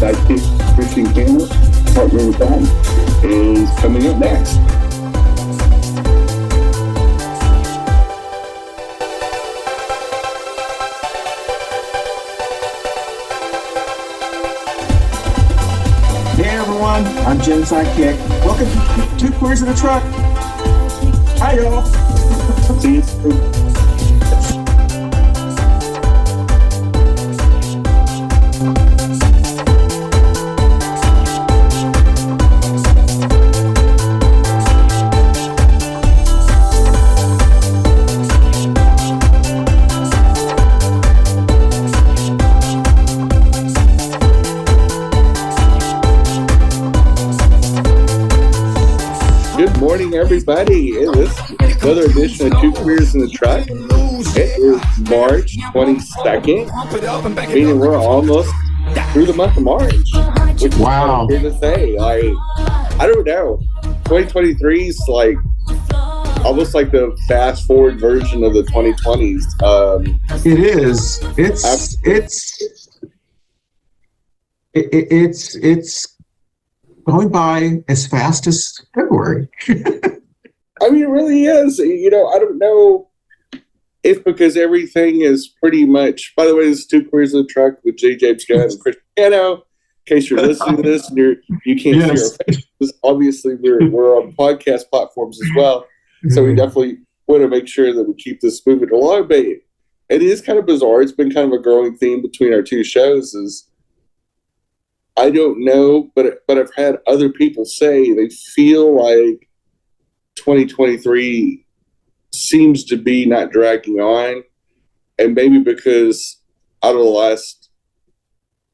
sidekick Christian Cano, partner with Gunn, is coming up next. Hey everyone, I'm Jen's sidekick. Welcome to Two Queers in a Truck. Hi y'all. See you soon. Good morning, everybody. It's another edition of Two Queers in the Truck. It is March 22nd, meaning we're almost through the month of March. Which Wow. is here to say, I don't know. 2023 is like almost like the fast forward version of the 2020s. It is. It's going by as fast as February. I mean, it really is. You know, I don't know if because everything is pretty much. By the way, this is Two Queers in the Truck with Jenny-Jaymes, Gunn, and Christian Cano. In case you're listening to this and you can't see our faces, obviously we're on podcast platforms as well. So we definitely want to make sure that we keep this moving along. But it is kind of bizarre. It's been kind of a growing theme between our two shows. Is I don't know, but I've had other people say they feel like 2023 seems to be not dragging on, and maybe because out of the last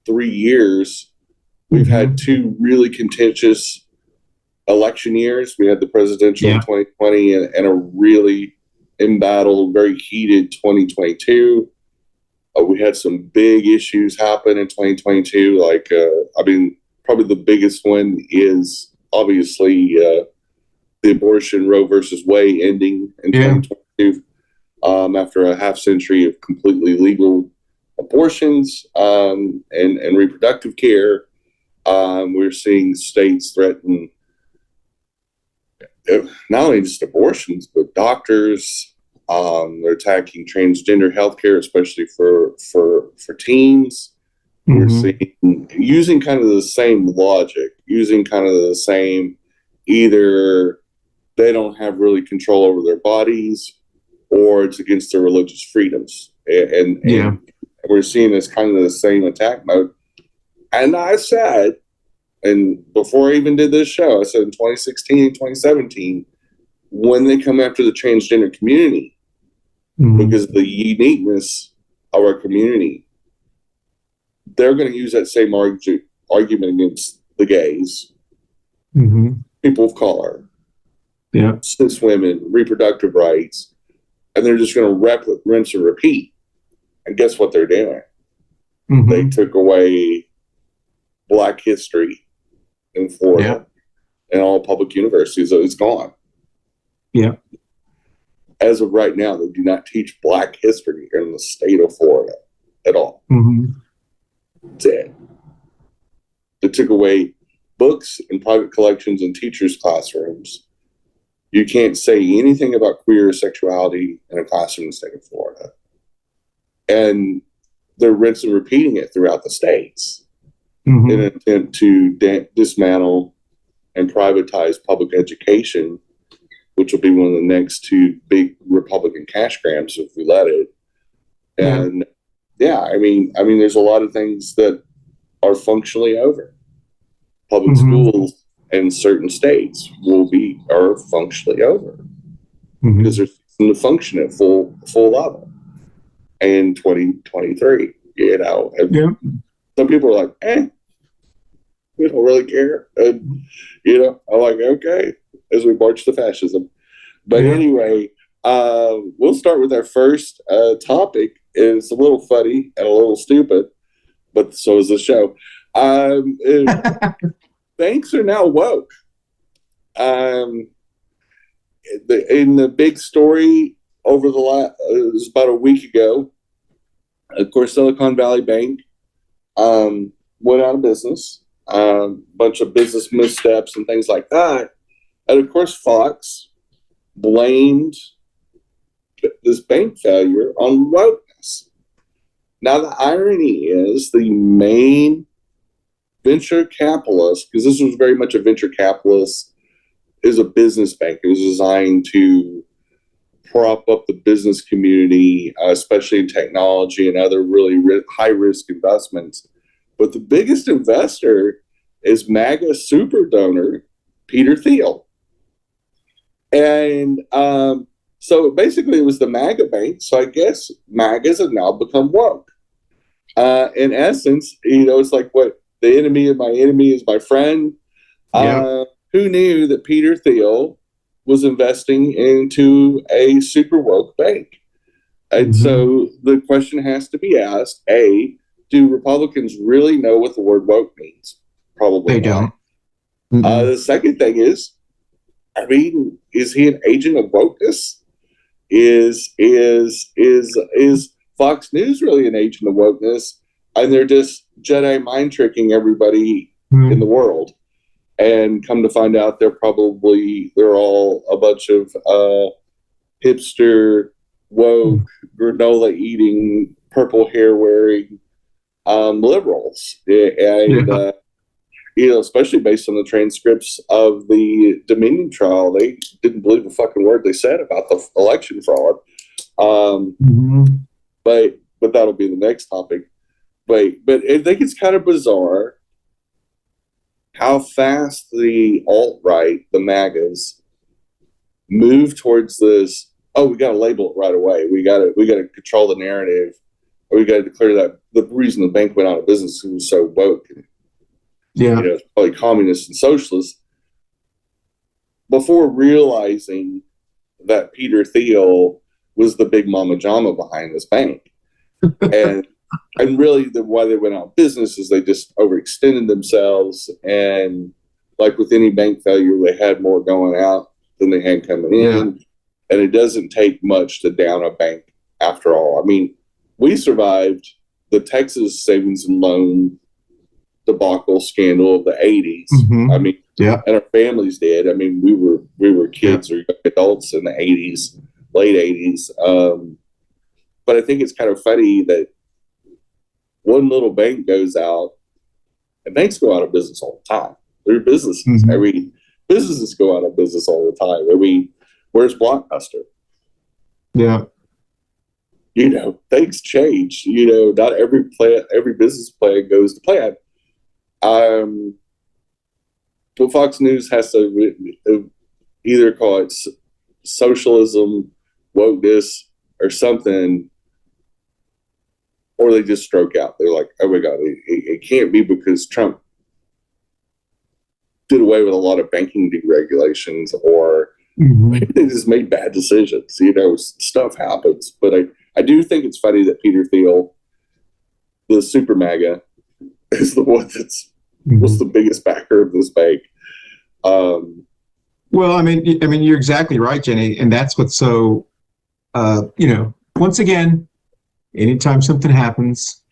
3 years, we've had two really contentious election years. We had the presidential in 2020 and a really embattled, very heated 2022. We had some big issues happen in 2022. Like, probably the biggest one is obviously the abortion Roe versus Wade ending in 2022 after a half century of completely legal abortions and reproductive care. We're seeing states threaten not only just abortions, but doctors. They're attacking transgender healthcare, especially for teens. We're seeing using kind of the same logic, using kind of the same either they don't have really control over their bodies or it's against their religious freedoms. And we're seeing this kind of the same attack mode. And I said, and before I even did this show, I said in 2016, 2017, when they come after the transgender community, because of the uniqueness of our community, they're going to use that same argument against the gays, people of color, cis women, reproductive rights, and they're just going to rinse and repeat. And guess what they're doing? They took away Black history in Florida and all public universities. So it's gone. As of right now, they do not teach Black history in the state of Florida at all. Dead. They took away books and private collections in teachers' classrooms. You can't say anything about queer sexuality in a classroom in the state of Florida. And they're rinsing and repeating it throughout the states in an attempt to dismantle and privatize public education, which will be one of the next two big Republican cash grabs if we let it. And I mean, there's a lot of things that are functionally over. Public schools in certain states are functionally over because they're going to function at full level in 2023. You know, some people are like, we don't really care. And, you know, I'm like, okay, as we march to fascism. But anyway, we'll start with our first topic. It's a little funny and a little stupid, but so is the show. Banks are now woke. In the big story over the last, it was about a week ago, of course, Silicon Valley Bank went out of business, bunch of business missteps and things like that. And of course, Fox blamed this bank failure on wokeness. Now, the irony is the main venture capitalist, because this was very much a venture capitalist, is a business bank. It was designed to prop up the business community, especially in technology and other really high-risk investments. But the biggest investor is MAGA super donor Peter Thiel. And so basically it was the MAGA bank. So I guess MAGAs have now become woke. In essence, it's like what the enemy of my enemy is my friend. Yep. Who knew that Peter Thiel was investing into a super woke bank? And so the question has to be asked, A, do Republicans really know what the word woke means? Probably they don't. The second thing is, is he an agent of wokeness? Is Fox News really an agent of wokeness? And they're just Jedi mind tricking everybody in the world. And come to find out, they're all a bunch of hipster, woke, granola eating, purple hair wearing liberals. And especially based on the transcripts of the Dominion trial, they didn't believe a fucking word they said about the election fraud. But that'll be the next topic. But I think it's kind of bizarre how fast the alt-right, the MAGAs, move towards this. Oh, we got to label it right away. We got to control the narrative. Or we got to declare that the reason the bank went out of business was so woke. It's probably communist and socialist. Before realizing that Peter Thiel was the big mama jama behind this bank, and really why they went out of business is they just overextended themselves, and like with any bank failure, they had more going out than they had coming in, and it doesn't take much to down a bank after all. I mean, we survived the Texas savings and loan debacle scandal of the 80s. I mean, and our families did. I mean, we were kids or adults in the 80s, late 80s. But I think it's kind of funny that one little bank goes out, and banks go out of business all the time. They're businesses. Businesses go out of business all the time. I mean, where's Blockbuster? Yeah. Things change. Not every business plan goes to plan. But Fox News has to either call it socialism, wokeness, or something, or they just stroke out. They're like, oh my God, it can't be because Trump did away with a lot of banking deregulations, or they just made bad decisions. Stuff happens. But I do think it's funny that Peter Thiel, the super MAGA, is the one that's was the biggest backer of this bank. Well, I mean, you're exactly right, Jenny, and that's what's so, once again, anytime something happens,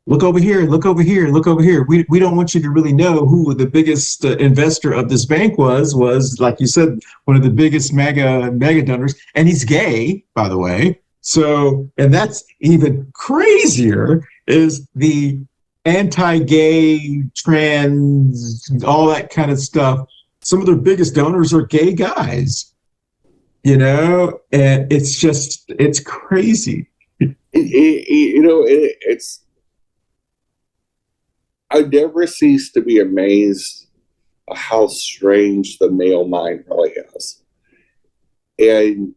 look over here, look over here, look over here. We don't want you to really know who the biggest investor of this bank was, like you said, one of the biggest mega donors, and he's gay, by the way. So, and that's even crazier, is the anti-gay, trans, all that kind of stuff. Some of their biggest donors are gay guys, and it's crazy. It's I never cease to be amazed at how strange the male mind really is, and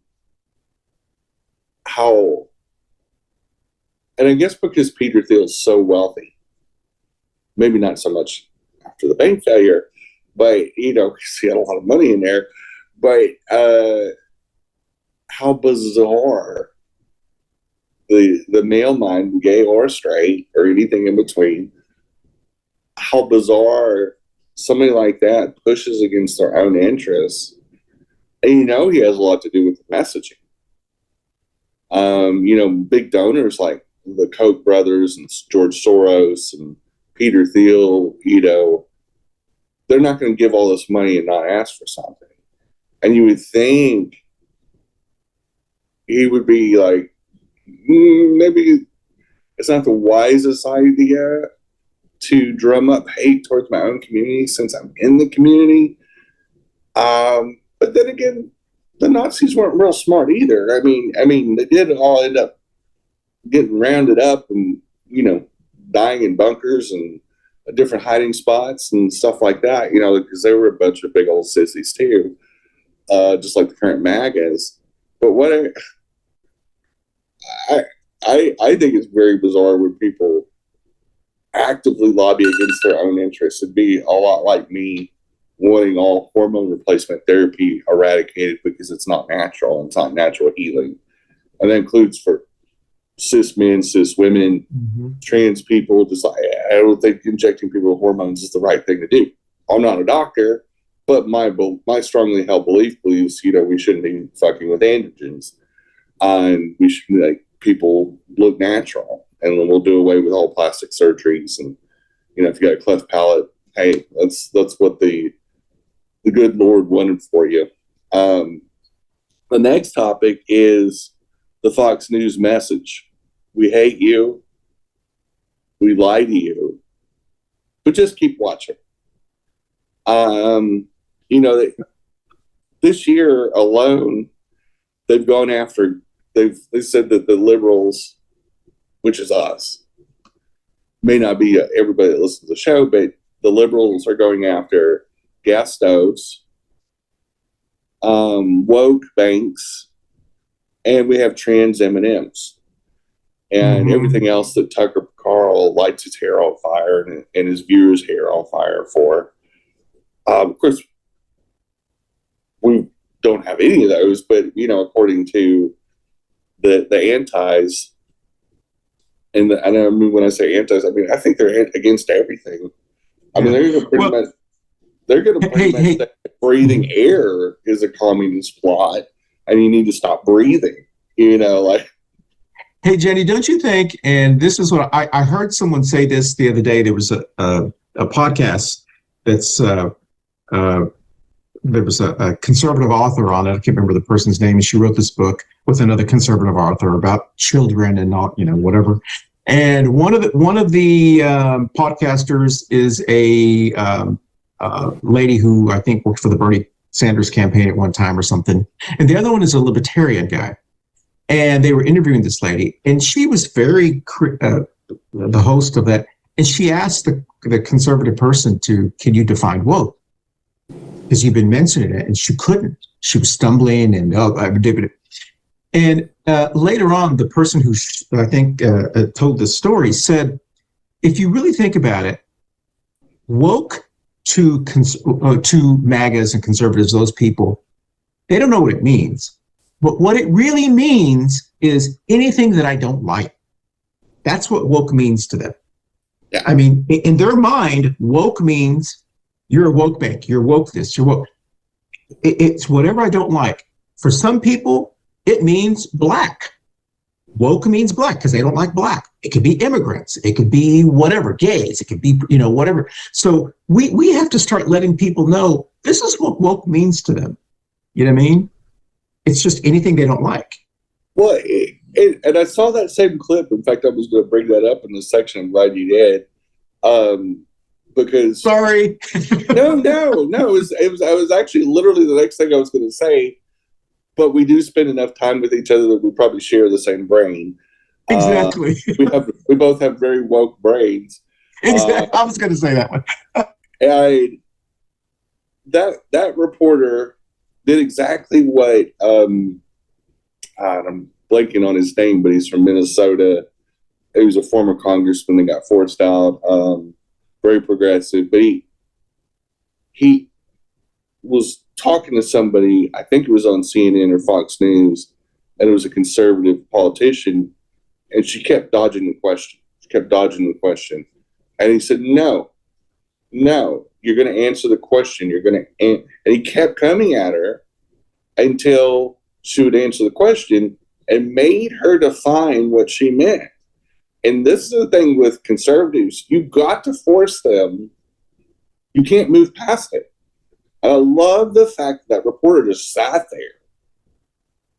I guess because Peter Thiel's so wealthy, maybe not so much after the bank failure, but because he had a lot of money in there, but how bizarre the male mind, gay or straight or anything in between, how bizarre somebody like that pushes against their own interests. And he has a lot to do with the messaging. Big donors like the Koch brothers and George Soros and Peter Thiel, they're not going to give all this money and not ask for something. And you would think he would be like, maybe it's not the wisest idea to drum up hate towards my own community since I'm in the community. But then again, the Nazis weren't real smart either. I mean, they did all end up getting rounded up and, dying in bunkers and different hiding spots and stuff like that, because they were a bunch of big old sissies too, just like the current MAGAs. But what I think it's very bizarre when people actively lobby against their own interests. It'd be a lot like me wanting all hormone replacement therapy eradicated because it's not natural and it's not natural healing. And that includes for cis men, cis women, trans people. Just like, I don't think injecting people with hormones is the right thing to do. I'm not a doctor, but my strongly held belief believes, we shouldn't be fucking with androgens, and we should make people look natural, and then we'll do away with all plastic surgeries. And if you got a cleft palate, hey, that's what the good Lord wanted for you. The next topic is the Fox News message. We hate you. We lie to you. But just keep watching. This year alone, they've gone after, they said that the liberals, which is us, may not be everybody that listens to the show, but the liberals are going after gas stoves, woke banks, and we have trans M&Ms and everything else that Tucker Carl lights his hair on fire and his viewers' hair on fire for. Of course, we don't have any of those, but according to the antis, and when I say antis, I think they're against everything. They're going to pretty much say breathing air is a communist plot, and you need to stop breathing. Hey, Jenny, don't you think? And this is what I heard someone say this the other day. There was a podcast that's there was a conservative author on it. I can't remember the person's name, and she wrote this book with another conservative author about children and not, whatever. And one of the podcasters is a lady who I think worked for the Bernie Sanders campaign at one time or something, and the other one is a libertarian guy. And they were interviewing this lady, and she was very the host of that, and she asked the conservative person can you define woke? Because you've been mentioning it, and she couldn't. She was stumbling, and and later on, the person who I think told this story said, if you really think about it, woke to MAGAs and conservatives, those people, they don't know what it means. But what it really means is anything that I don't like. That's what woke means to them. Yeah. I mean, in their mind, woke means you're a woke bank, you're woke this, you're woke. It's whatever I don't like. For some people, it means black. Woke means black because they don't like black. It could be immigrants. It could be whatever, gays. It could be, whatever. So we have to start letting people know this is what woke means to them. You know what I mean? It's just anything they don't like. Well, and I saw that same clip. In fact, I was going to bring that up in the section. I'm glad you did. Because sorry. no. It was actually literally the next thing I was going to say. But we do spend enough time with each other that we probably share the same brain. Exactly. We both have very woke brains. Exactly. I was going to say that one. And that reporter did exactly what I'm blanking on his name, but he's from Minnesota. He was a former congressman that got forced out. Very progressive, but he was talking to somebody, I think it was on CNN or Fox News, and it was a conservative politician, and she kept dodging the question. And he said, no, you're going to answer the question. And he kept coming at her until she would answer the question and made her define what she meant. And this is the thing with conservatives. You've got to force them. You can't move past it. And I love the fact that reporter just sat there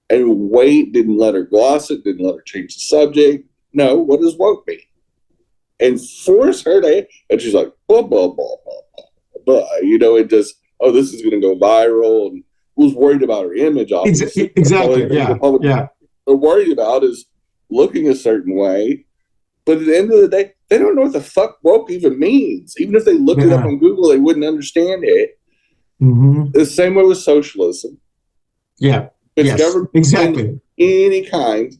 and didn't let her gloss it, didn't let her change the subject. No, what does woke mean? And force her to, and she's like, blah, blah, blah, blah, blah, blah. It just, this is going to go viral. And was worried about her image, obviously. Exactly, yeah. They're worried about is looking a certain way. But at the end of the day, they don't know what the fuck woke even means. Even if they looked it up on Google, they wouldn't understand it. Mm-hmm. The same way with socialism. Yeah. It's government exactly. Any kind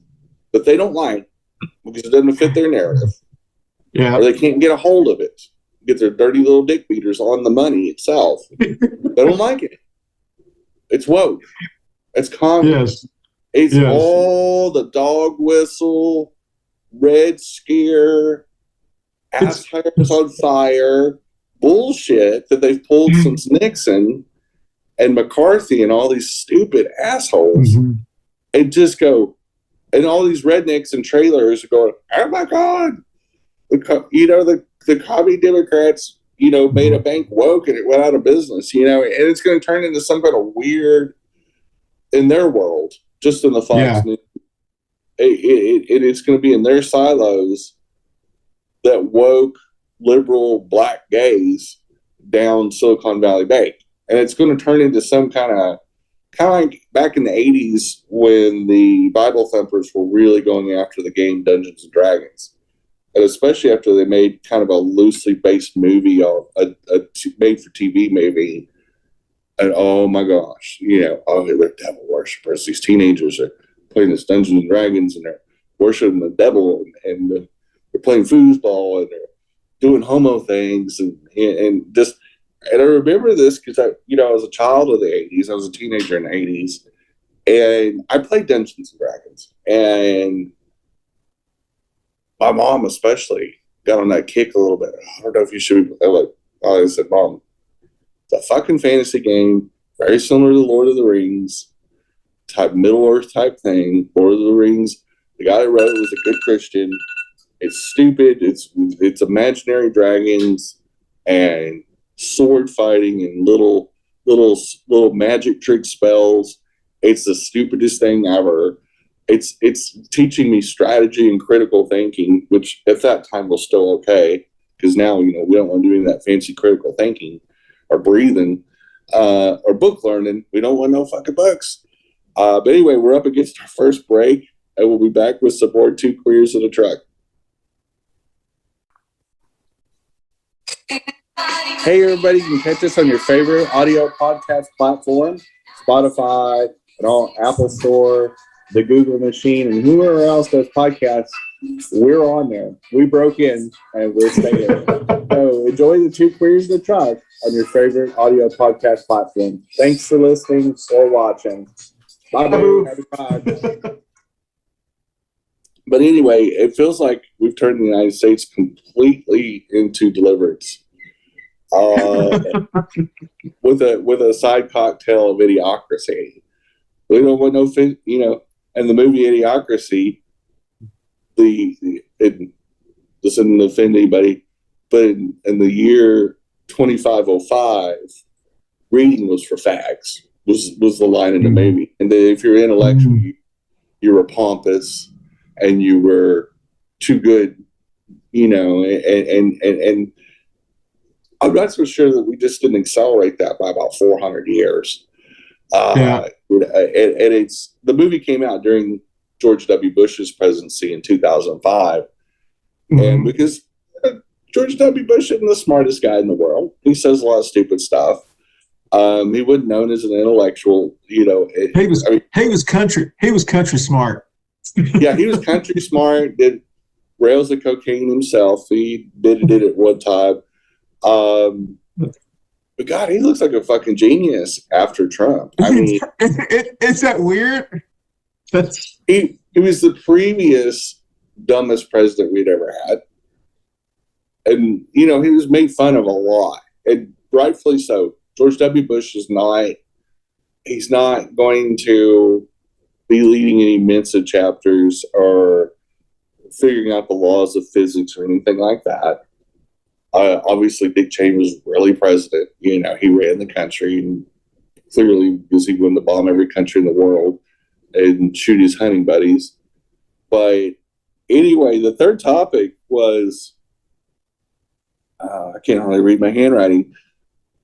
that they don't like because it doesn't fit their narrative. Yeah. Or they can't get a hold of it. Get their dirty little dick beaters on the money itself. They don't like it. It's woke. It's communist. It's all the dog whistle, Red Scare, ass tires on fire, bullshit that they've pulled since Nixon and McCarthy and all these stupid assholes. Mm-hmm. And just go, and all these rednecks and trailers are going, oh my God. The commie Democrats, made a bank woke and it went out of business, and it's going to turn into some kind of weird in their world, just in the Fox News. It's going to be in their silos that woke liberal black gays down Silicon Valley Bank. And it's going to turn into some kind of like back in the 80s when the Bible thumpers were really going after the game Dungeons and Dragons. And especially after they made kind of a loosely based movie, a made-for-TV movie. And oh my gosh, they're devil worshippers. These teenagers are playing this Dungeons and Dragons and they're worshiping the devil and they're playing foosball and they're doing homo things and I remember this because I was a child of the 80s. I was a teenager in the 80s. And I played Dungeons and Dragons. And my mom especially got on that kick a little bit. I don't know if you should be I said, Mom, it's a fucking fantasy game, very similar to Lord of the Rings, type Middle Earth type thing. Lord of the Rings, the guy who wrote it was a good Christian. It's stupid. It's imaginary dragons and sword fighting and little magic trick spells. It's the stupidest thing ever. It's teaching me strategy and critical thinking, which at that time was still okay because now we don't want to do any of that fancy critical thinking or breathing or book learning. We don't want no fucking books. But anyway, we're up against our first break, and we'll be back with some more Two Queers in a Truck. Hey everybody, you can catch us on your favorite audio podcast platform, Spotify, and all Apple Store, the Google machine, and whoever else does podcasts. We're on there. We broke in and we're staying. So enjoy the Two Queers in the Truck on your favorite audio podcast platform. Thanks for listening or watching. Bye. But anyway, it feels like we've turned the United States completely into deliverance. With a side cocktail of idiocracy. We don't want no, and the movie Idiocracy, it doesn't offend anybody, but in the year 2505, reading was for fags, was the line in the movie. And then if you're intellectual, you were pompous and you were too good, and I'm not so sure that we just didn't accelerate that by about 400 years. And it's the movie came out during George W. Bush's presidency in 2005, and because George W. Bush isn't the smartest guy in the world, he says a lot of stupid stuff. He wasn't known as an intellectual. He was country smart. Yeah, he was country smart. Did rails of cocaine himself. He did it at one time. But God, he looks like a fucking genius after Trump. I mean, it's that weird. He was the previous dumbest president we'd ever had. And, he was made fun of a lot. And rightfully so. George W. Bush he's not going to be leading any Mensa chapters or figuring out the laws of physics or anything like that. Obviously, Dick Cheney was really president. He ran the country, and clearly because he wanted to bomb every country in the world and shoot his hunting buddies. But anyway, the third topic was, I can't hardly read my handwriting.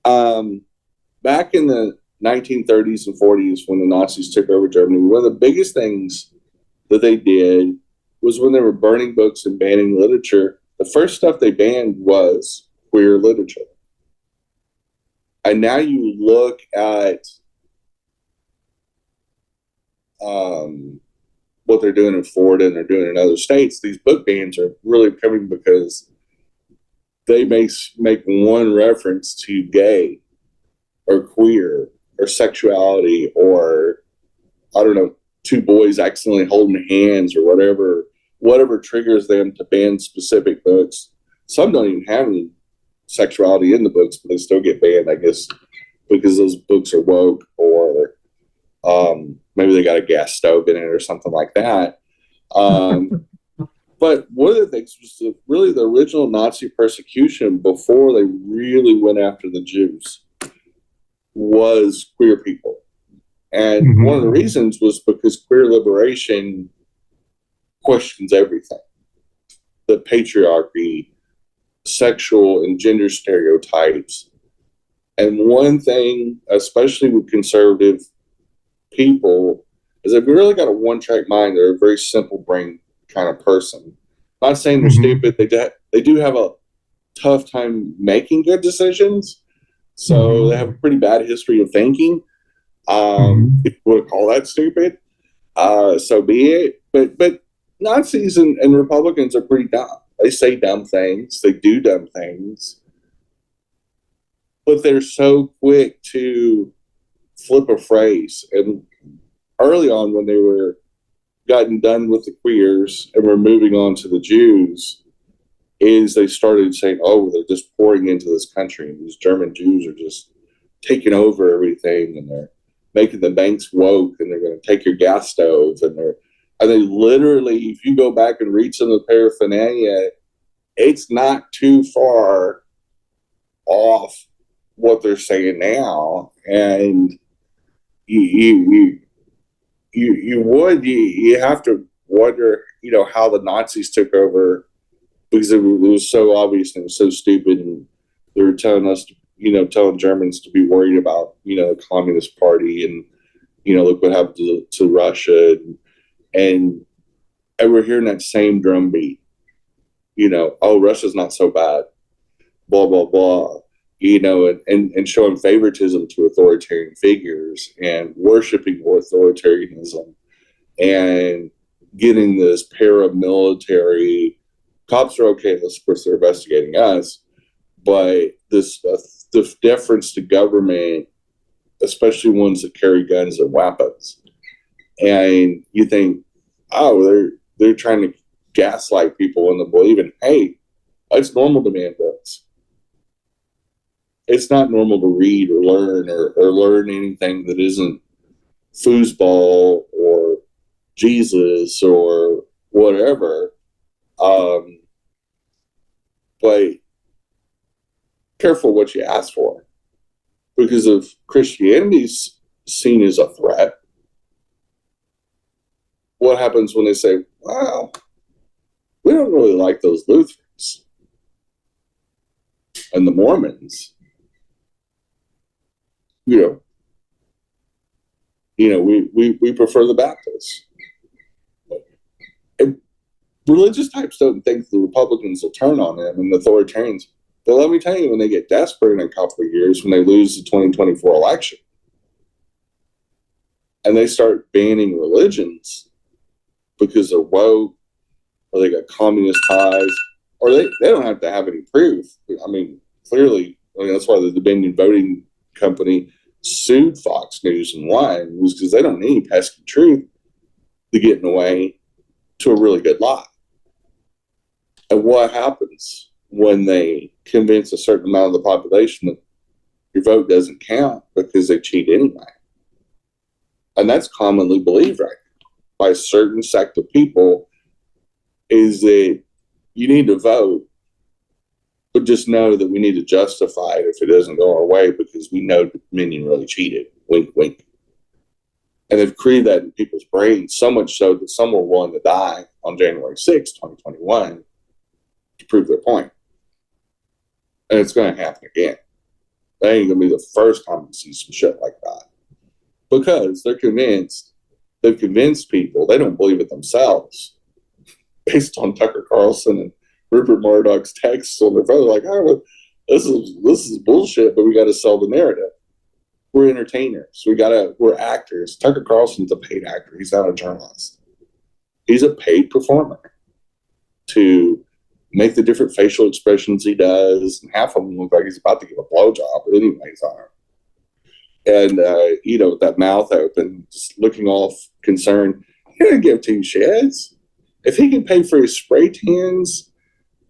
Back in the 1930s and 40s, when the Nazis took over Germany, one of the biggest things that they did was when they were burning books and banning literature, the first stuff they banned was queer literature. And now you look at what they're doing in Florida and they're doing in other states. These book bans are really coming because they make one reference to gay or queer or sexuality, or I don't know, two boys accidentally holding hands or whatever triggers them to ban specific books. Some don't even have any sexuality in the books, but they still get banned, I guess, because those books are woke, or maybe they got a gas stove in it or something like that. But one of the things was really the original Nazi persecution before they really went after the Jews was queer people. And one of the reasons was because queer liberation questions everything. The patriarchy, sexual and gender stereotypes. And one thing, especially with conservative people, is they've really got a one-track mind. They're a very simple brain kind of person. Not saying they're stupid. They do have a tough time making good decisions. So they have a pretty bad history of thinking. If you want to call that stupid, so be it. But Nazis and Republicans are pretty dumb. They say dumb things. They do dumb things. But they're so quick to flip a phrase. And early on, when they were gotten done with the queers and were moving on to the Jews, is they started saying, oh, they're just pouring into this country, and these German Jews are just taking over everything, and they're making the banks woke, and they're going to take your gas stoves, and they literally, if you go back and read some of the paraphernalia, it's not too far off what they're saying now. And you have to wonder, how the Nazis took over, because it was so obvious and it was so stupid, and they were telling us, telling Germans to be worried about, the Communist Party, and, look what happened to Russia, and we're hearing that same drumbeat, oh, Russia's not so bad, blah, blah, blah, and showing favoritism to authoritarian figures and worshiping authoritarianism and getting this paramilitary. Cops are okay, of course, they're investigating us, but this deference to government, especially ones that carry guns and weapons, and you think, oh, they're trying to gaslight people into believing, hey, it's normal to ban books. It's not normal to read or learn anything that isn't foosball or Jesus or whatever. But careful what you ask for, because if Christianity's seen as a threat, what happens when they say, wow, we don't really like those Lutherans and the Mormons? We prefer the Baptists. And religious types don't think the Republicans will turn on them and the authoritarians. But let me tell you, when they get desperate in a couple of years, when they lose the 2024 election, and they start banning religions because they're woke, or they got communist ties, or they don't have to have any proof. I mean, clearly, that's why the Dominion Voting Company sued Fox News and won, was because they don't need any pesky truth to get in the way to a really good lie. And what happens when they convince a certain amount of the population that your vote doesn't count because they cheat anyway? And that's commonly believed right now by a certain sect of people is that you need to vote, but just know that we need to justify it if it doesn't go our way, because we know Dominion really cheated. Wink, wink. And they've created that in people's brains, so much so that some were willing to die on January 6, 2021 to prove their point. And it's going to happen again. That ain't going to be the first time we see some shit like that. Because they've convinced people, they don't believe it themselves, based on Tucker Carlson and Rupert Murdoch's texts on their phone, like, oh, this is bullshit, but we got to sell the narrative. We're entertainers. We're actors. Tucker Carlson's a paid actor. He's not a journalist. He's a paid performer to make the different facial expressions he does. And half of them look like he's about to give a blowjob, but anyways, and with that mouth open, just looking all concerned. He doesn't give two shits. If he can pay for his spray tans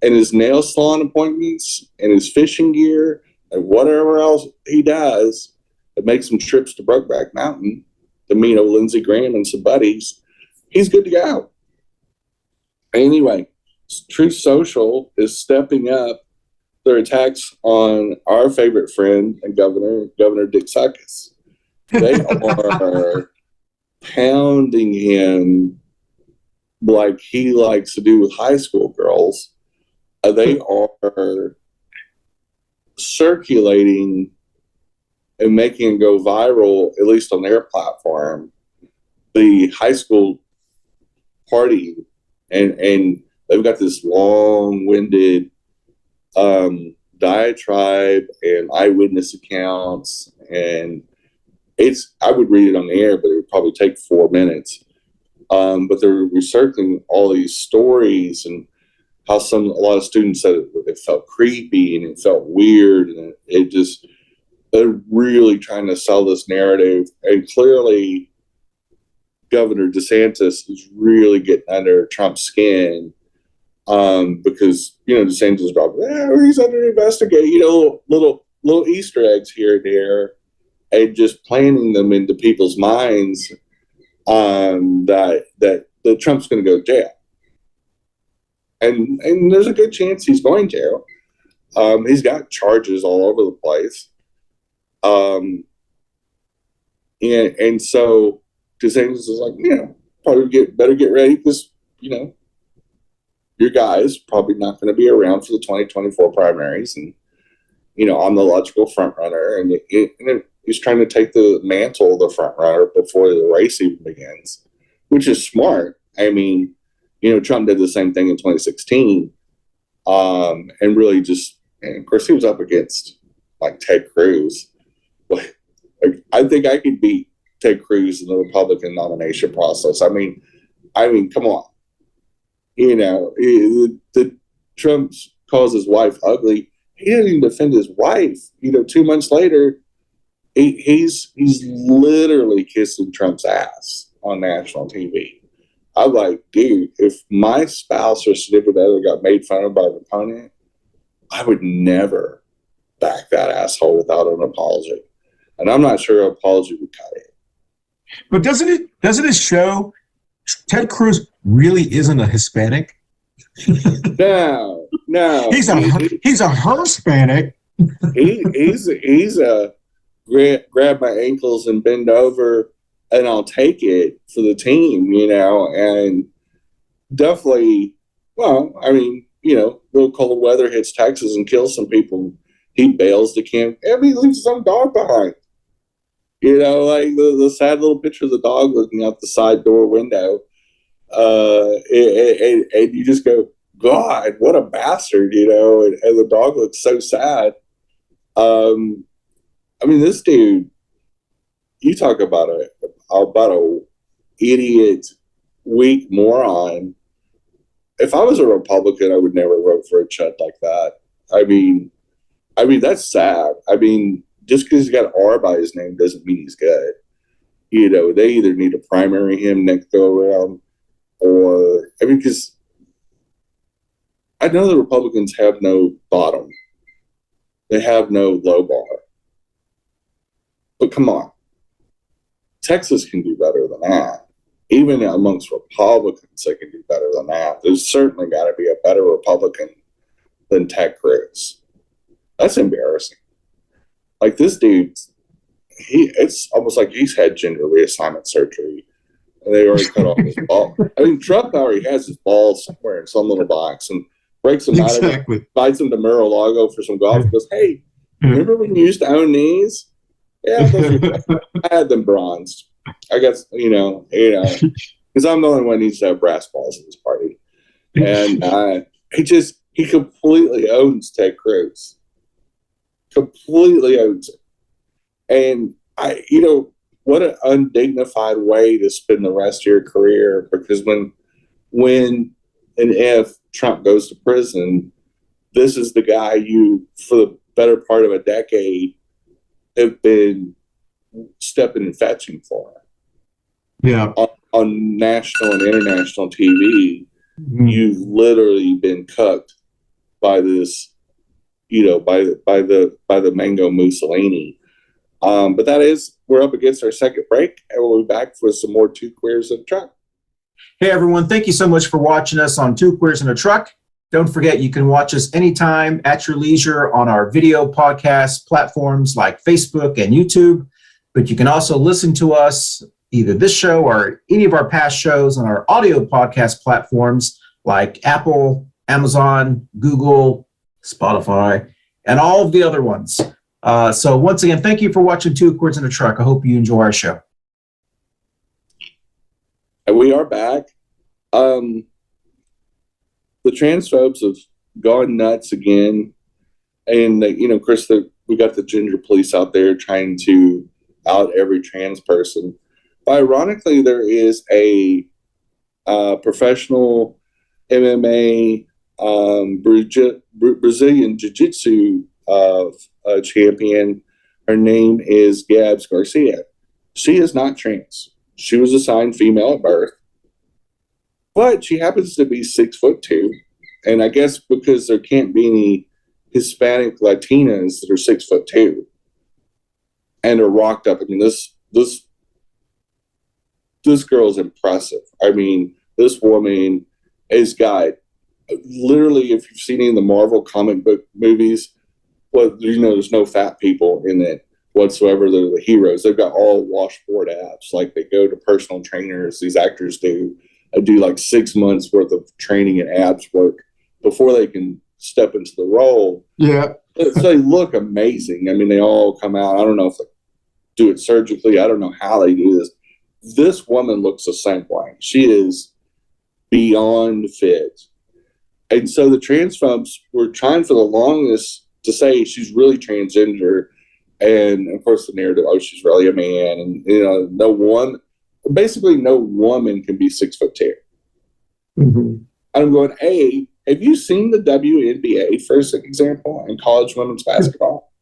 and his nail salon appointments and his fishing gear and whatever else he does, and make some trips to Brokeback Mountain to meet old Lindsey Graham and some buddies, he's good to go. Anyway, Truth Social is stepping up their attacks on our favorite friend and Governor Dick Suckus. They are pounding him like he likes to do with high school girls. They are circulating and making it go viral, at least on their platform, the high school party. And they've got this long-winded diatribe and eyewitness accounts. And I would read it on the air, but it would probably take 4 minutes. But they're recircling all these stories and how a lot of students said it felt creepy and it felt weird. And they're really trying to sell this narrative. And clearly, Governor DeSantis is really getting under Trump's skin because, DeSantis probably, he's under investigation, little Easter eggs here and there, and just planting them into people's minds that Trump's going to go to jail. And there's a good chance he's going to. He's got charges all over the place. And so DeSantis is like, probably better get ready because, your guy is probably not going to be around for the 2024 primaries. And, I'm the logical front runner. And he's trying to take the mantle of the front runner before the race even begins, which is smart. I mean, Trump did the same thing in 2016. And really and of course, he was up against like Ted Cruz. I think I could beat Ted Cruz in the Republican nomination process. I mean, come on. The Trump calls his wife ugly. He didn't even defend his wife. 2 months later, he's literally kissing Trump's ass on national TV. I'm like, dude, if my spouse or significant other got made fun of by an opponent, I would never back that asshole without an apology. And I'm not sure an apology would cut it. But doesn't it show Ted Cruz really isn't a Hispanic? No. He's a Hispanic. He's a grab my ankles and bend over and I'll take it for the team, and definitely, little cold weather hits Texas and kills some people. He bails the camp. He leaves some dog behind. Like the sad little picture of the dog looking out the side door window. And you just go, God, what a bastard, and the dog looks so sad. This dude, you talk about a idiot, weak moron. If I was a Republican, I would never vote for a chud like that. I mean, that's sad. Just because he's got R by his name doesn't mean he's good. They either need to primary him next go around, or because I know the Republicans have no bottom. They have no low bar. But come on. Texas can do better than that. even amongst Republicans, they can do better than that. There's certainly got to be a better Republican than Ted Cruz. That's embarrassing. Like, this dude, it's almost like he's had gender reassignment surgery. And they already cut off his ball. I mean, Trump already has his balls somewhere in some little box and breaks them out of it, bites them to Mar-a-Lago for some golf. Goes, hey, remember when you used to own these? Yeah, I had them bronzed. I guess, because I'm the only one who needs to have brass balls at this party. And he completely owns Ted Cruz. Completely owns it. And what an undignified way to spend the rest of your career, because when and if Trump goes to prison, this is the guy you, for the better part of a decade, have been stepping and fetching for. Yeah. On national and international TV, you've literally been cucked by this, by the Mango Mussolini. But we're up against our second break, and we'll be back with some more Two Queers in a Truck. Hey, everyone. Thank you so much for watching us on Two Queers in a Truck. Don't forget, you can watch us anytime at your leisure on our video podcast platforms like Facebook and YouTube. But you can also listen to us, either this show or any of our past shows, on our audio podcast platforms like Apple, Amazon, Google, Spotify, and all of the other ones. So once again, thank you for watching Two Queers in a Truck. I hope you enjoy our show. And we are back. The transphobes have gone nuts again. And, Chris, we got the ginger police out there trying to out every trans person. But ironically, there is a professional MMA Brazilian Jiu-Jitsu champion. Her name is Gabs Garcia. She is not trans. She was assigned female at birth, but she happens to be 6'2", and I guess because there can't be any Hispanic Latinas that are 6'2" and are rocked up. I mean, this girl's impressive. I mean, this woman has got literally, if you've seen any of the Marvel comic book movies, there's no fat people in it whatsoever. They're the heroes. They've got all washboard abs. Like, they go to personal trainers. These actors do like 6 months worth of training and abs work before they can step into the role. Yeah. So they look amazing. I mean, they all come out. I don't know if they do it surgically. I don't know how they do this. This woman looks the same way. She is beyond fit. And so the transphobes were trying for the longest to say she's really transgender. And of course the narrative, she's really a man. And, basically no woman can be 6'2". Mm-hmm. I'm going, hey, have you seen the WNBA, for example, in college women's basketball?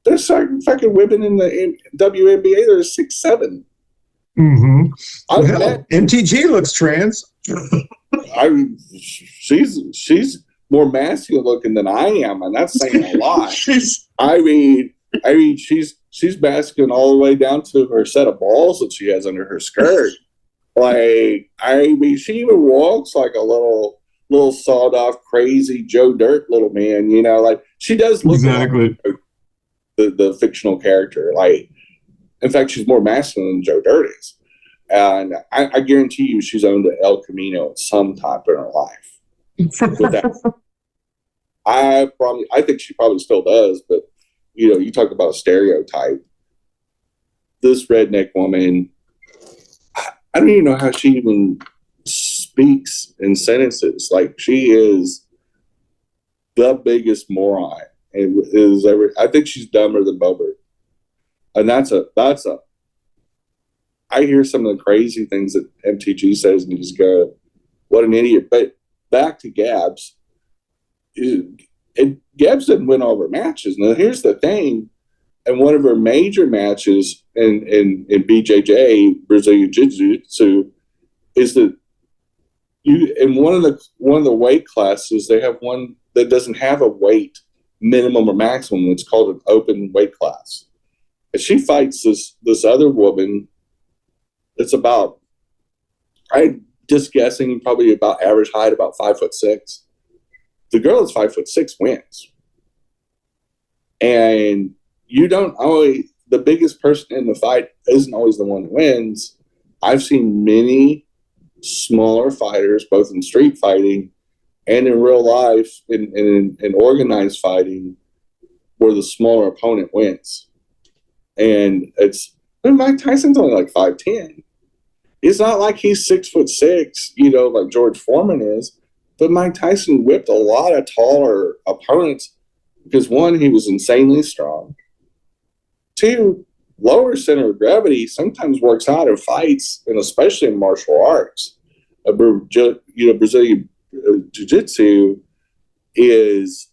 There's certain fucking women in the WNBA that are 6'7". Mm-hmm. MTG looks trans. She's more masculine looking than I am, and that's saying a lot. I mean, she's masculine all the way down to her set of balls that she has under her skirt. Like, she even walks like a little sawed off, crazy Joe Dirt little man. Like, she does look exactly like the fictional character. Like, in fact, she's more masculine than Joe Dirt is. And I guarantee you she's owned an El Camino at some time in her life. With that, I think she probably still does, but you talk about a stereotype. This redneck woman, I don't even know how she even speaks in sentences. Like, she is the biggest moron. I think she's dumber than Bobert. And that's a I hear some of the crazy things that MTG says and you just go, what an idiot. But back to Gabs. Gabs didn't win all of her matches. Now, here's the thing. And one of her major matches in BJJ, Brazilian Jiu-Jitsu, is that in one of the weight classes, they have one that doesn't have a weight minimum or maximum. It's called an open weight class. And she fights this other woman it's about, I'm just guessing, probably about average height, about 5'6". The girl that's 5'6" wins. And you don't always, the biggest person in the fight isn't always the one that wins. I've seen many smaller fighters, both in street fighting and in real life, in organized fighting, where the smaller opponent wins. And Mike Tyson's only like 5'10". It's not like he's 6'6", like George Foreman is. But Mike Tyson whipped a lot of taller opponents because, one, he was insanely strong. Two, lower center of gravity sometimes works out in fights, and especially in martial arts. Brazilian Jiu-Jitsu is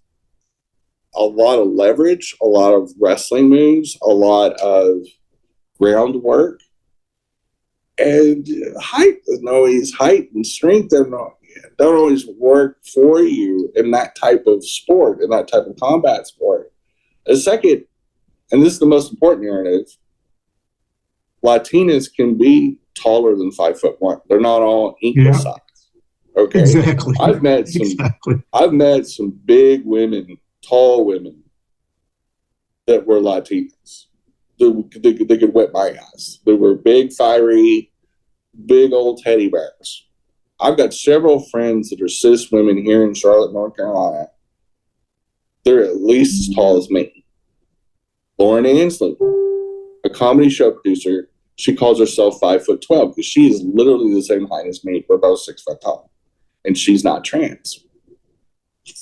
a lot of leverage, a lot of wrestling moves, a lot of groundwork. And height and strength don't always work for you in that type of sport, in that type of combat sport. A second, and this is the most important narrative, Latinas can be taller than 5'1". They're not all equal size. Okay. Exactly. I've met some big women, tall women that were Latinas. They could whip my ass. They were big, fiery, big old teddy bears. I've got several friends that are cis women here in Charlotte, North Carolina. They're at least as tall as me. Lauren Ansley, a comedy show producer, she calls herself 5'12" because she is literally the same height as me. We're both 6 foot tall, and she's not trans.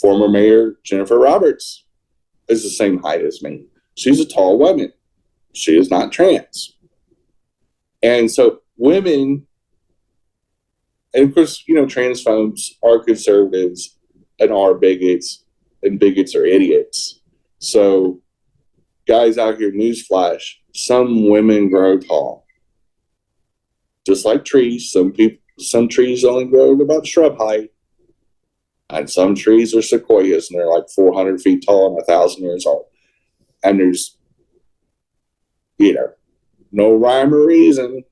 Former Mayor Jennifer Roberts is the same height as me. She's a tall woman. She is not trans. And so women, and of course, transphobes are conservatives and are bigots, and bigots are idiots. So guys out here, newsflash, some women grow tall. Just like trees, some trees only grow to about shrub height. And some trees are sequoias, and they're like 400 feet tall and 1,000 years old. And there's, no rhyme or reason.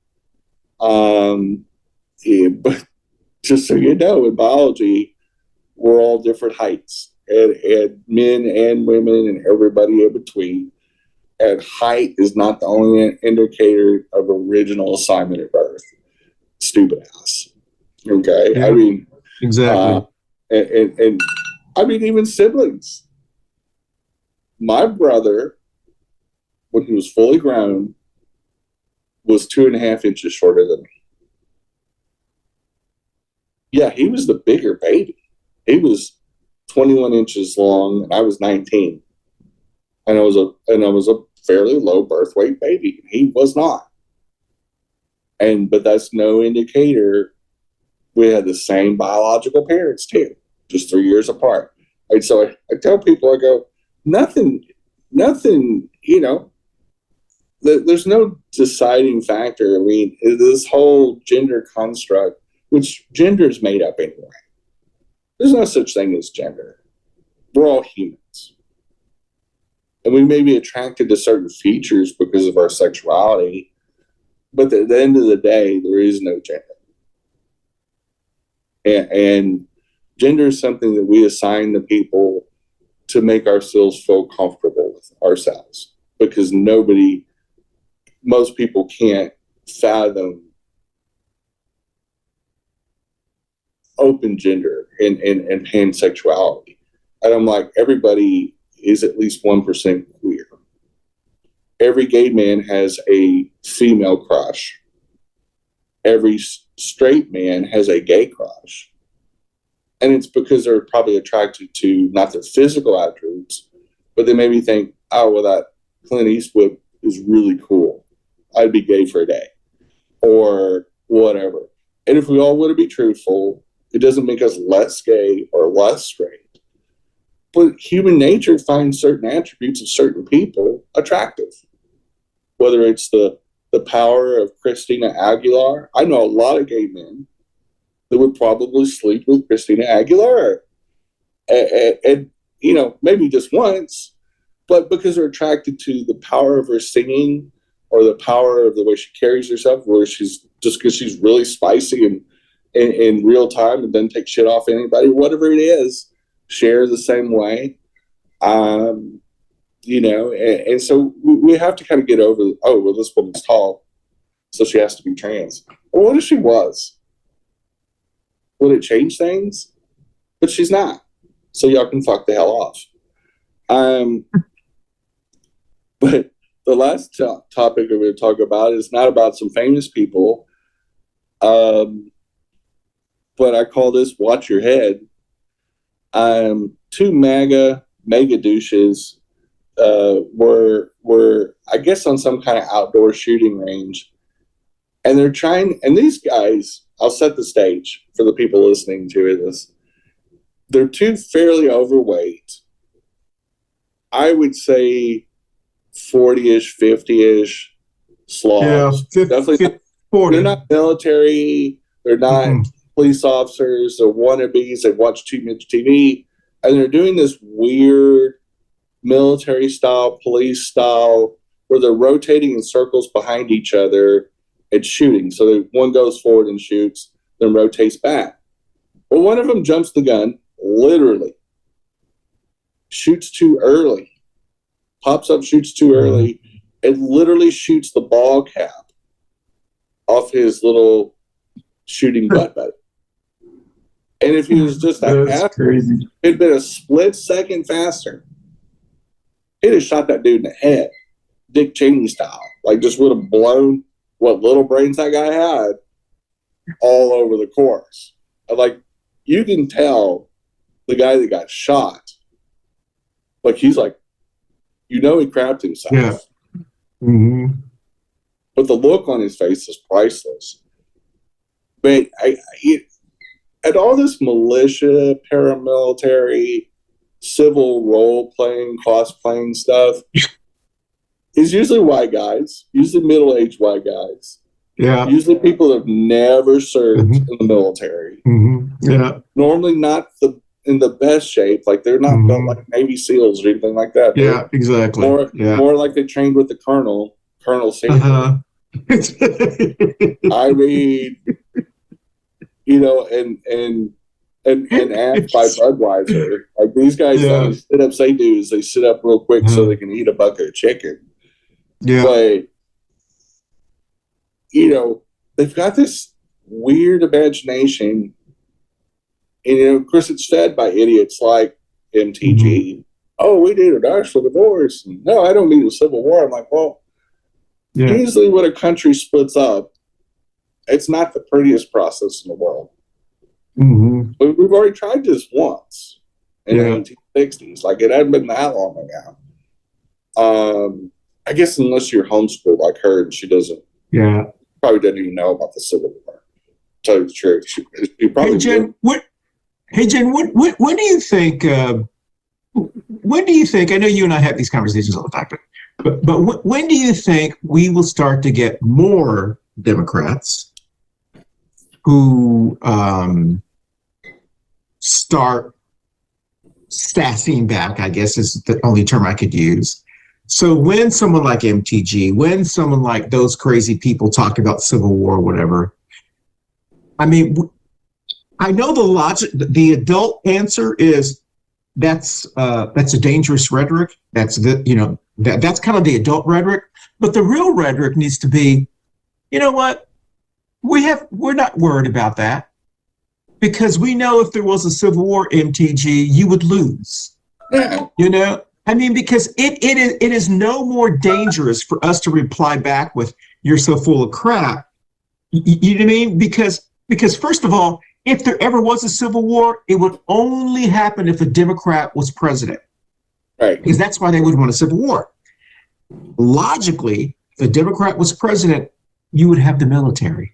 But just so you know, in biology, we're all different heights, and men and women and everybody in between. And height is not the only indicator of original assignment at birth. Stupid ass. Okay? Yeah, I mean, exactly. And I mean, even siblings. My brother, when he was fully grown, was 2.5 inches shorter than me. Yeah, he was the bigger baby. He was 21 inches long, and I was 19. And I was a fairly low birth weight baby. He was not. But that's no indicator. We had the same biological parents too, just 3 years apart. And so I tell people, I go, nothing, there's no deciding factor. I mean, this whole gender construct, which gender is made up anyway. There's no such thing as gender. We're all humans. And we may be attracted to certain features because of our sexuality, but at the end of the day, there is no gender. And gender is something that we assign to people to make ourselves feel comfortable with ourselves, because most people can't fathom open gender and pansexuality. And I'm like, everybody is at least 1% queer. Every gay man has a female crush. Every straight man has a gay crush. And it's because they're probably attracted to not their physical attributes, but they maybe think, oh, well, that Clint Eastwood is really cool. I'd be gay for a day, or whatever. And if we all want to be truthful, it doesn't make us less gay or less straight. But human nature finds certain attributes of certain people attractive. Whether it's the power of Christina Aguilar. I know a lot of gay men that would probably sleep with Christina Aguilar. And maybe just once, but because they're attracted to the power of her singing, or the power of the way she carries herself, where she's just because she's really spicy and in real time and doesn't take shit off anybody, whatever it is, share the same way. You know, and so we have to kind of get over, oh, well, this woman's tall, so she has to be trans. Well, what if she was? Would it change things? But she's not. So y'all can fuck the hell off. But the last topic I'm going to talk about is not about some famous people, but I call this Watch Your Head. Two mega douches were I guess on some kind of outdoor shooting range, and they're trying, and these guys, I'll set the stage for the people listening to this. They're two fairly overweight, I would say 40-ish, 50-ish slobs. Yeah, Definitely 40. They're not military, they're not police officers, they're wannabes, they've watched too much TV, and they're doing this weird military style, police style, where they're rotating in circles behind each other and shooting. So one goes forward and shoots, then rotates back. Well, one of them jumps the gun, literally. Shoots too early. Pops up, shoots too early, and literally shoots the ball cap off his little shooting butt buddy. And if he was just crazy, it'd been a split second faster. He'd have shot that dude in the head, Dick Cheney style. Like, just would have blown what little brains that guy had all over the course. And like, you can tell the guy that got shot, like, he's like, you know, he crapped himself. Yeah. Mm-hmm. But the look on his face is priceless. But and all this militia, paramilitary, civil role-playing, cosplaying stuff is usually white guys, usually middle-aged white guys. Yeah. Usually people that have never served in the military. Yeah. Normally not in the best shape. Like, they're not built like Navy SEALs or anything like that. Yeah, exactly. More like they trained with the Colonel Sanders. I mean, you know, and asked by Budweiser. Like, these guys don't sit up, say dudes. They sit up real quick so they can eat a bucket of chicken. Yeah. But, you know, they've got this weird imagination. And, you know, of course, it's fed by idiots like MTG. Oh, we need a national divorce. And, no, I don't need a civil war. I'm like, well, usually when a country splits up, it's not the prettiest process in the world. But we've already tried this once in the 1860s. Like, it hadn't been that long ago. I guess unless you're homeschooled like her, and she doesn't. Yeah. Probably doesn't even know about the Civil War. To tell you the truth, she probably. Hey Jen, when do you think? When do you think? I know you and I have these conversations all the time, but when do you think we will start to get more Democrats who start sassing back, I guess is the only term I could use. So when someone like MTG, when someone like those crazy people talk about Civil War or whatever, I mean, I know the logic, the adult answer is that's a dangerous rhetoric. That's that's kind of the adult rhetoric. But the real rhetoric needs to be, you know what? We're not worried about that, because we know if there was a Civil War, MTG, you would lose. Yeah. You know, I mean, because it is no more dangerous for us to reply back with "you're so full of crap." You know what I mean? Because first of all, if there ever was a Civil War, it would only happen if a Democrat was president. Right. Because that's why they would want a Civil War. Logically, if a Democrat was president, you would have the military.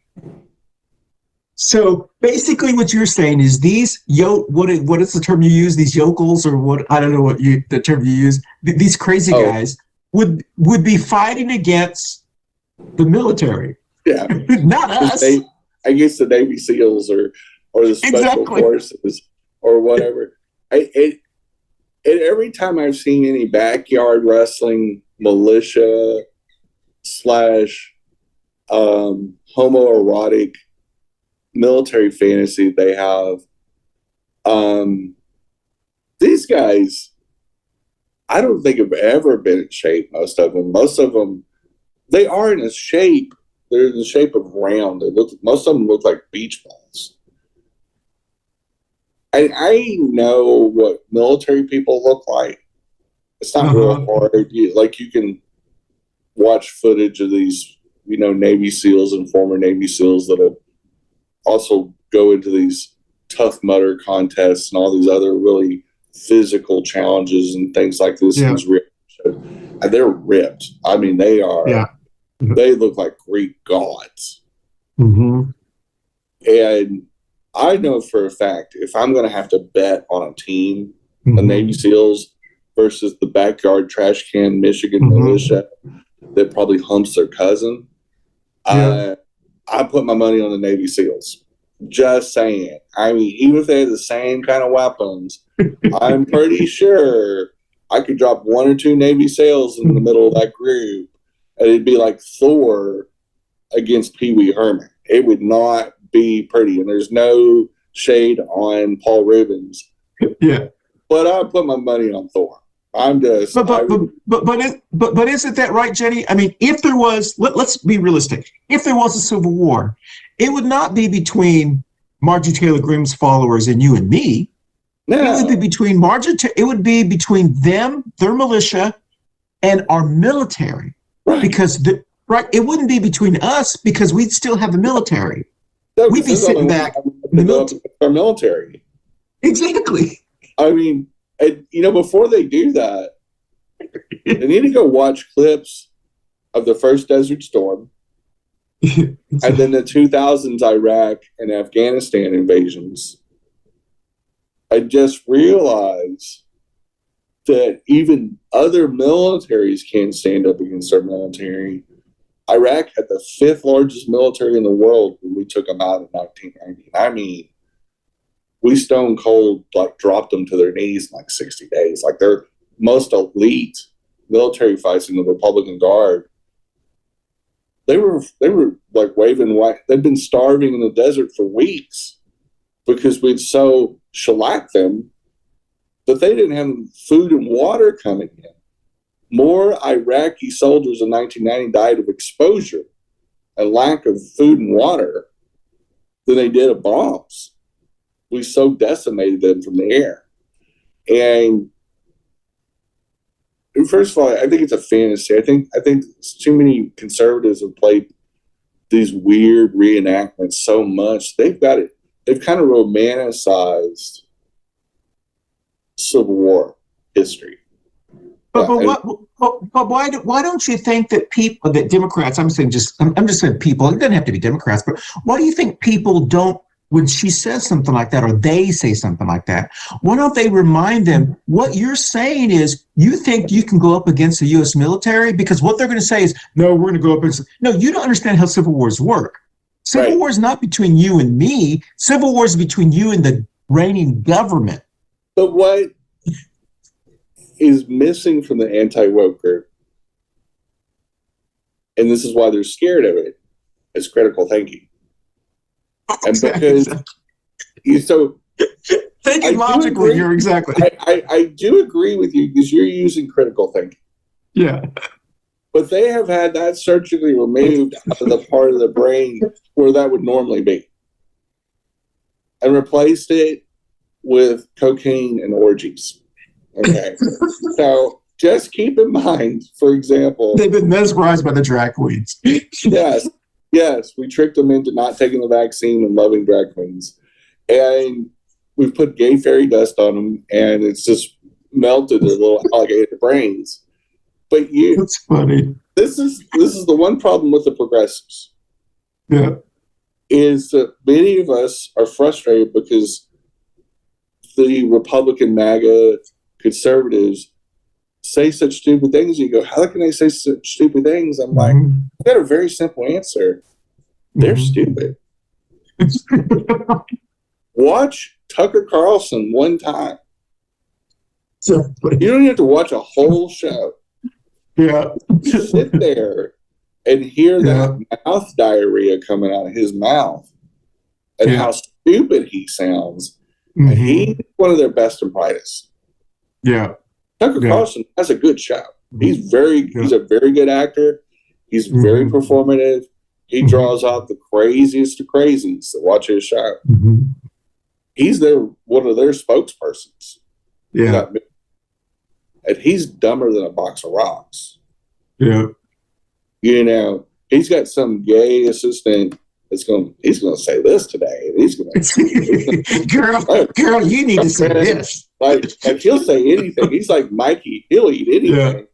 So basically what you're saying is these what is the term you use? These yokels, or what? I don't know the term you use. These crazy guys would be fighting against the military. Yeah. Not us. I guess the Navy SEALs or the Special Forces or whatever. And every time I've seen any backyard wrestling militia slash homoerotic military fantasy they have. These guys, I don't think have ever been in shape. Most of them, they are in a shape. They're in the shape of round. Most of them look like beach balls. I know what military people look like. It's not real hard. You can watch footage of these, Navy SEALs and former Navy SEALs that'll also go into these Tough Mudder contests and all these other really physical challenges and things like this. Yeah. And they're ripped. I mean, they are. Yeah. They look like Greek gods. Mm-hmm. And I know for a fact, if I'm going to have to bet on a team, the Navy SEALs versus the backyard trash can Michigan militia that probably humps their cousin, I put my money on the Navy SEALs. Just saying. I mean, even if they had the same kind of weapons, I'm pretty sure I could drop one or two Navy SEALs in the middle of that group, and it'd be like Thor against Pee Wee Herman. It would not be pretty, and there's no shade on Paul Rubens. Yeah, but I put my money on Thor. I'm just. But isn't that right, Jenny? I mean, if there was, let's be realistic. If there was a civil war, it would not be between Marjorie Taylor Greene's followers and you and me. No. It would be between it would be between them, their militia, and our military. Right. Because it wouldn't be between us because we'd still have the military. We'd be sitting back in our military. Exactly. I mean, before they do that, they need to go watch clips of the first Desert Storm and then the 2000s Iraq and Afghanistan invasions. I just realized that even other militaries can't stand up against our military. Iraq had the 5th largest military in the world when we took them out in 1990. I mean, we stone cold dropped them to their knees in 60 days. Their most elite military fights in the Republican Guard. They were waving white. They'd been starving in the desert for weeks because we'd so shellacked them that they didn't have food and water coming in. More Iraqi soldiers in 1990 died of exposure and lack of food and water than they did of bombs. We so decimated them from the air. And first of all, I think it's a fantasy. I think too many conservatives have played these weird reenactments so much. They've kind of romanticized Civil War history. But why don't you think that Democrats? I'm just saying people. It doesn't have to be Democrats, but why do you think people don't? When she says something like that, or they say something like that, why don't they remind them what you're saying is you think you can go up against the U.S. military? Because what they're going to say is, no, we're going to go up against. No, you don't understand how civil wars work. Civil war is not between you and me. Civil war is between you and the reigning government. But what is missing from the anti-woke group, and this is why they're scared of it, is critical thinking. And because thinking logically, you're exactly. I do agree with you because you're using critical thinking. Yeah. But they have had that surgically removed out of the part of the brain where that would normally be, and replaced it with cocaine and orgies. Okay. So just keep in mind, for example, they've been mesmerized by the drag queens. Yes, we tricked them into not taking the vaccine and loving drag queens. And we've put gay fairy dust on them, and it's just melted their little alligator brains. But that's funny. This is the one problem with the progressives. Yeah. Is that many of us are frustrated because the Republican MAGA conservatives say such stupid things. You go, how can they say such stupid things? I'm like, I've got a very simple answer. They're stupid. Watch Tucker Carlson one time. You don't have to watch a whole show. Yeah. Sit there and hear that mouth diarrhea coming out of his mouth and how stupid he sounds. Mm-hmm. He's one of their best and brightest. Yeah. Tucker Carlson has a good show. He's a very good actor. He's very performative. He draws out the craziest of crazies that watch his show. Mm-hmm. He's one of their spokespersons. Yeah. And he's dumber than a box of rocks. Yeah. You know, he's got some gay assistant he's gonna say this today. And he's gonna Girl, you need to say this. Like he'll say anything. He's like Mikey. He'll eat anything.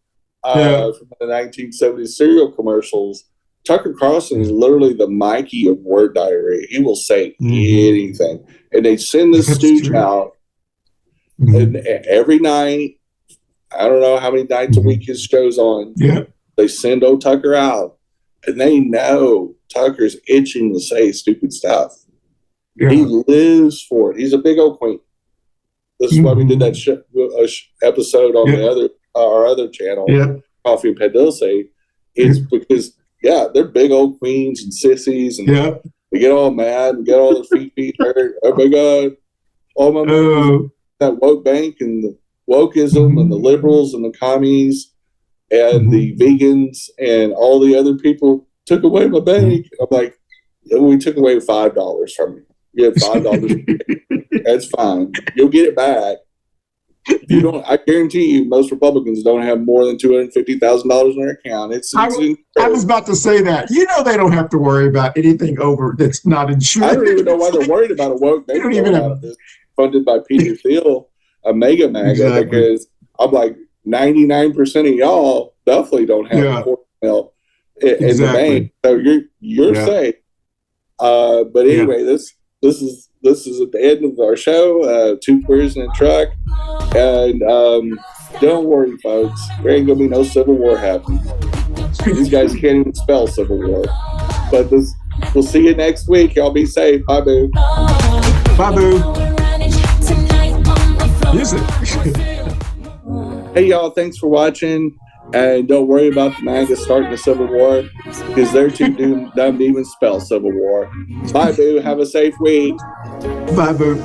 From the 1970s cereal commercials. Tucker Carlson is literally the Mikey of word diarrhea. He will say anything. And they send this stooge out and every night. I don't know how many nights a week his show's on. Yeah. They send old Tucker out and they know Tucker's itching to say stupid stuff. Yeah. He lives for it. He's a big old queen. This is why we did that episode on our other channel, Coffee and Padilse. It's because, they're big old queens and sissies, and they get all mad and get all their feet hurt. Oh my God. Oh my God. That woke bank and the wokeism and the liberals and the commies and the vegans and all the other people took away my bank. I'm like, we took away $5 from you. You have $5. That's fine. You'll get it back. You don't. I guarantee you, most Republicans don't have more than $250,000 in their account. I was about to say that. You know, they don't have to worry about anything over that's not insured. I don't even know why they're worried about a woke bank funded by Peter Thiel, a mega MAGA, because I'm like 99% of y'all definitely don't have a $4 in the bank, so you're safe. But anyway, this is at the end of our show. 2 Queers in a Truck, and don't worry, folks. There ain't gonna be no Civil War happening. These guys can't even spell Civil War. But we'll see you next week. Y'all be safe. Bye, boo. Bye, boo. Music. Hey, y'all. Thanks for watching. And don't worry about the MAGA starting the Civil War, because they're too dumb to even spell Civil War. Bye, boo. Have a safe week. Bye, boo.